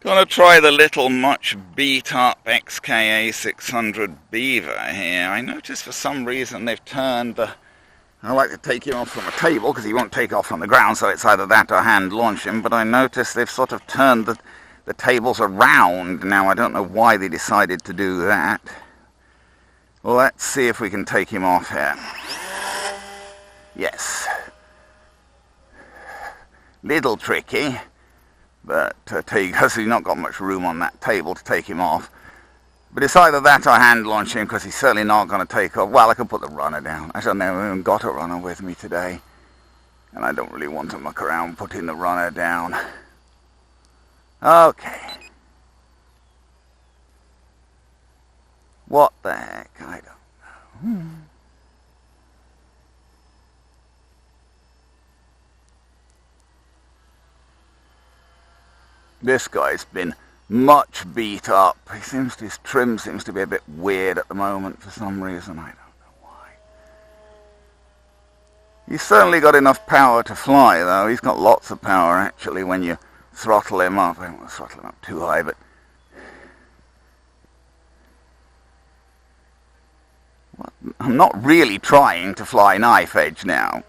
Gonna try the little much beat up XK A600 Beaver here. I noticed for some reason they've turned the... I like to take him off from a table because he won't take off from the ground, so it's either that or hand launch him, but I noticed they've sort of turned the tables around. Now I don't know why they decided to do that. Well, let's see if we can take him off here. Yes. Little tricky. But because he's not got much room on that table to take him off. But it's either that or hand launch him, because he's certainly not going to take off. Well, I could put the runner down. I don't know, I haven't got a runner with me today. And I don't really want to muck around putting the runner down. Okay. What the heck? I don't know. This guy's been much beat up. His trim seems to be a bit weird at the moment for some reason. I don't know why. He's certainly got enough power to fly, though. He's got lots of power, actually, when you throttle him up. I don't want to throttle him up too high, but... I'm not really trying to fly knife edge now.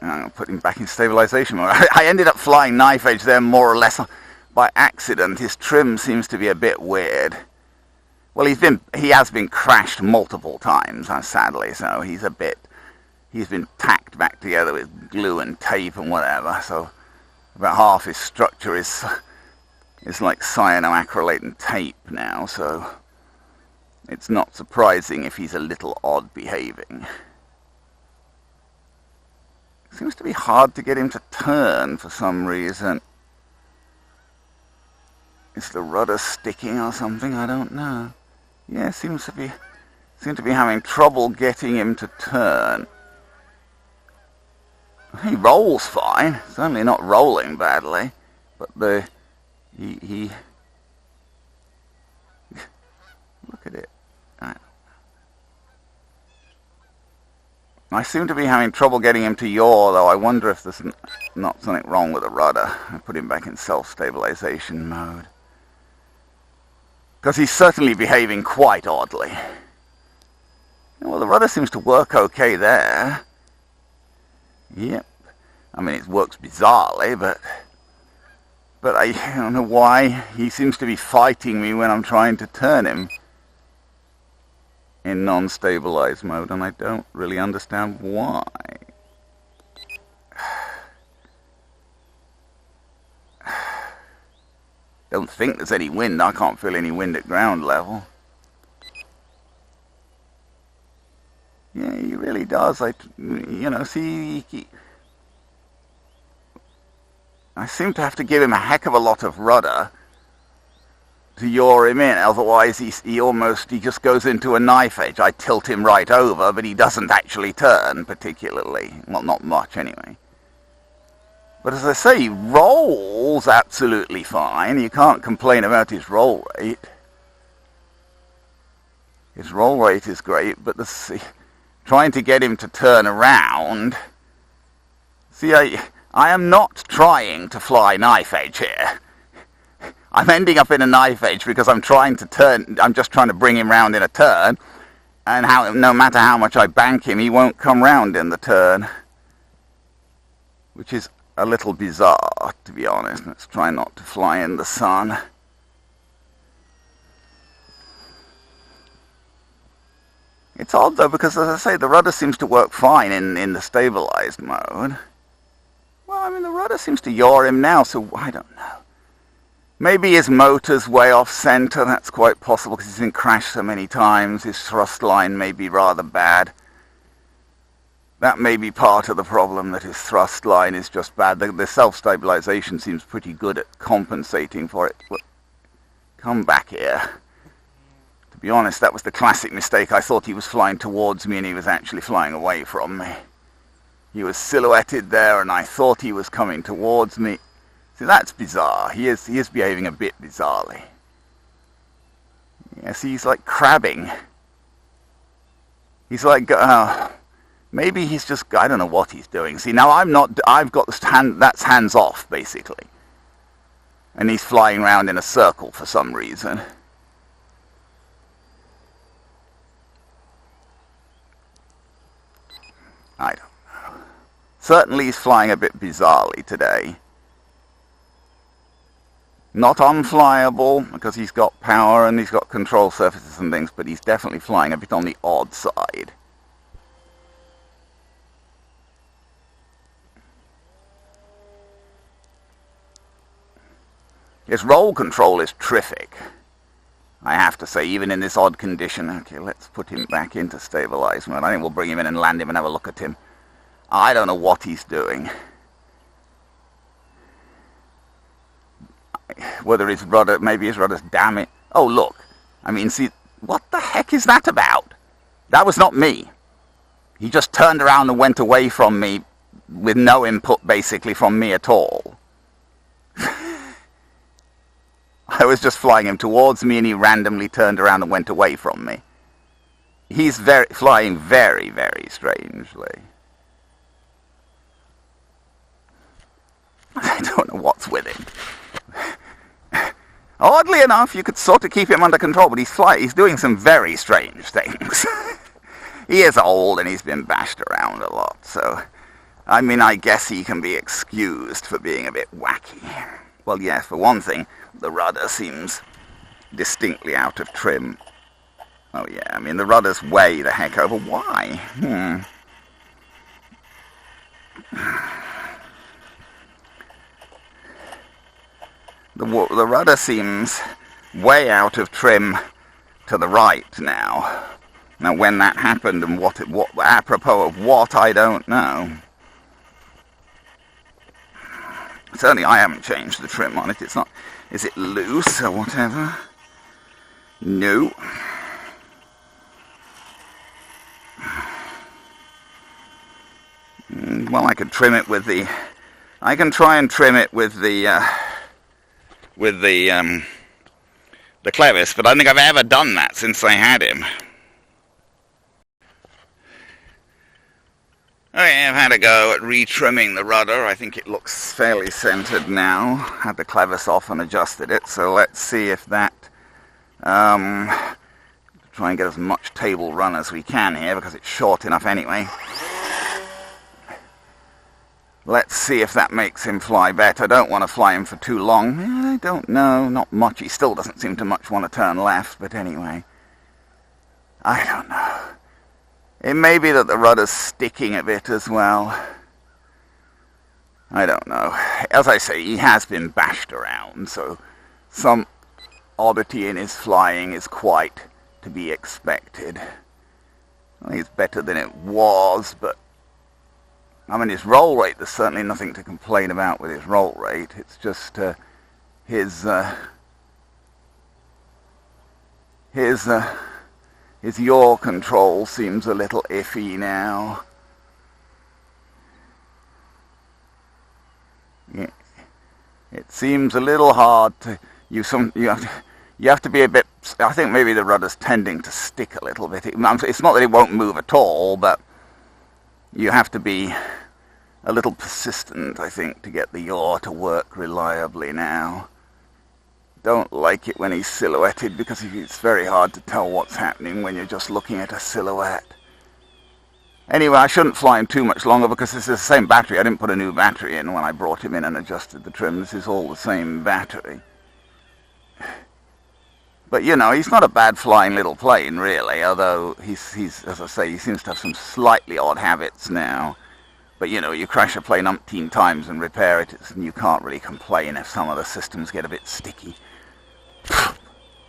I'm going to put him back in stabilization mode. I ended up flying knife edge there more or less by accident. His trim seems to be a bit weird. Well, he has been crashed multiple times, sadly, so he's been tacked back together with glue and tape and whatever, so about half his structure is like cyanoacrylate and tape now, so it's not surprising if he's a little odd behaving. Seems to be hard to get him to turn for some reason. Is the rudder sticking or something? I don't know. Yeah, seem to be having trouble getting him to turn. He rolls fine. Certainly not rolling badly, but he look at it. I seem to be having trouble getting him to yaw, though. I wonder if there's not something wrong with the rudder. I put him back in self-stabilization mode. Because he's certainly behaving quite oddly. Well, the rudder seems to work okay there. Yep. I mean, it works bizarrely, but I don't know why he seems to be fighting me when I'm trying to turn him in non-stabilized mode, and I don't really understand why. Don't think there's any wind. I can't feel any wind at ground level. Yeah, he really does. See, I seem to have to give him a heck of a lot of rudder to yaw him in, otherwise he just goes into a knife edge. I tilt him right over, but he doesn't actually turn particularly. Well, not much anyway. But as I say, he rolls absolutely fine. You can't complain about his roll rate. His roll rate is great, but trying to get him to turn around... See, I am not trying to fly knife edge here. I'm ending up in a knife edge because I'm just trying to bring him round in a turn, and no matter how much I bank him, he won't come round in the turn. Which is a little bizarre, to be honest. Let's try not to fly in the sun. It's odd though, because as I say, the rudder seems to work fine in the stabilized mode. Well, I mean, the rudder seems to yaw him now, so I don't know. Maybe his motor's way off center. That's quite possible because he's been crashed so many times. His thrust line may be rather bad. That may be part of the problem, that his thrust line is just bad. The self-stabilization seems pretty good at compensating for it. But come back here. To be honest, that was the classic mistake. I thought he was flying towards me and he was actually flying away from me. He was silhouetted there and I thought he was coming towards me. See, that's bizarre. He is behaving a bit bizarrely. Yes, he's like crabbing. He's like, maybe he's just, I don't know what he's doing. See, now I've got this hand, that's hands off, basically. And he's flying around in a circle for some reason. I don't know. Certainly he's flying a bit bizarrely today. Not unflyable, because he's got power and he's got control surfaces and things, but he's definitely flying a bit on the odd side. His roll control is terrific, I have to say, even in this odd condition. Okay, let's put him back into stabilize mode. I think we'll bring him in and land him and have a look at him. I don't know what he's doing. Whether his rudder, maybe his rudder's damn it. Oh, look. I mean, see, what the heck is that about? That was not me. He just turned around and went away from me with no input, basically, from me at all. I was just flying him towards me and he randomly turned around and went away from me. He's flying very, very strangely. I don't know what's with him. Oddly enough, you could sort of keep him under control, but he's doing some very strange things. He is old and he's been bashed around a lot, so I mean, I guess he can be excused for being a bit wacky. Well, yes, for one thing, the rudder seems distinctly out of trim. Oh yeah, I mean, the rudder's way the heck over. Why? The rudder seems way out of trim to the right now. Now, when that happened and what apropos of what, I don't know. Certainly, I haven't changed the trim on it. It's not. Is it loose or whatever? No. Well, I could trim it with the. I can try and trim it with the clevis, but I don't think I've ever done that since I had him. Okay, I've had a go at retrimming the rudder. I think it looks fairly centered now. Had the clevis off and adjusted it, so let's see if that... try and get as much table run as we can here, because it's short enough anyway. Let's see if that makes him fly better. I don't want to fly him for too long. I don't know, not much. He still doesn't seem to much want to turn left, but anyway. I don't know. It may be that the rudder's sticking a bit as well. I don't know. As I say, he has been bashed around, so some oddity in his flying is quite to be expected. I think it's better than it was, but I mean, his roll rate, there's certainly nothing to complain about with his roll rate. It's just his yaw control seems a little iffy now. It seems a little hard to you have to be a bit. I think maybe the rudder's tending to stick a little bit. It's not that it won't move at all, but you have to be a little persistent, I think, to get the yaw to work reliably now. Don't like it when he's silhouetted, because it's very hard to tell what's happening when you're just looking at a silhouette. Anyway, I shouldn't fly him too much longer, because this is the same battery. I didn't put a new battery in when I brought him in and adjusted the trim. This is all the same battery. But, you know, he's not a bad flying little plane, really, although he's, as I say, he seems to have some slightly odd habits now. But, you know, you crash a plane umpteen times and repair it, and you can't really complain if some of the systems get a bit sticky.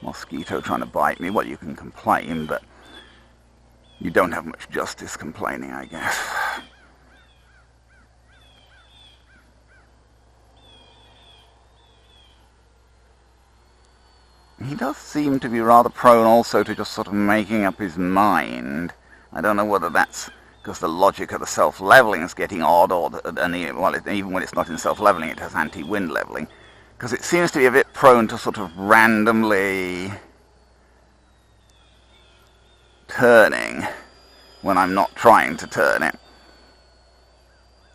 Mosquito trying to bite me. Well, you can complain, but you don't have much justice complaining, I guess. He does seem to be rather prone also to just sort of making up his mind. I don't know whether that's because the logic of the self-leveling is getting odd, or even when it's not in self-leveling, it has anti-wind leveling. Because it seems to be a bit prone to sort of randomly turning when I'm not trying to turn it.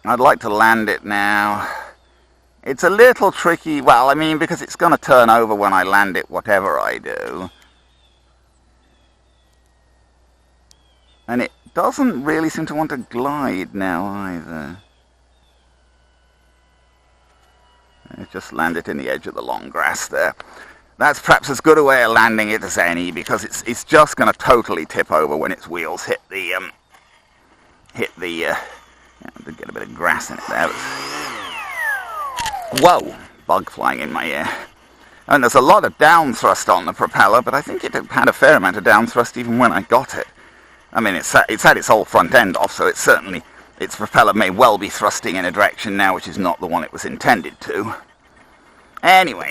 I'd like to land it now It's a little tricky, well, I mean, because it's going to turn over when I land it, whatever I do. And it doesn't really seem to want to glide now either. I just landed in the edge of the long grass there. That's perhaps as good a way of landing it as any, because it's just going to totally tip over when its wheels hit the yeah, get a bit of grass in it there. Whoa, bug flying in my ear. And there's a lot of down thrust on the propeller, but I think it had a fair amount of down thrust even when I got it. I mean, it's had its whole front end off, so its propeller may well be thrusting in a direction now which is not the one it was intended to. Anyway,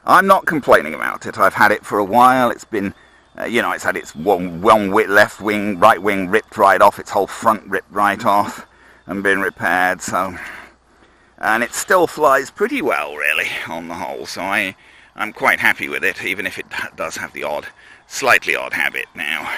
I'm not complaining about it. I've had it for a while. It's been, it's had its one left wing, right wing ripped right off, its whole front ripped right off and been repaired, so... And it still flies pretty well, really, on the whole, so I'm quite happy with it, even if it does have the slightly odd habit now.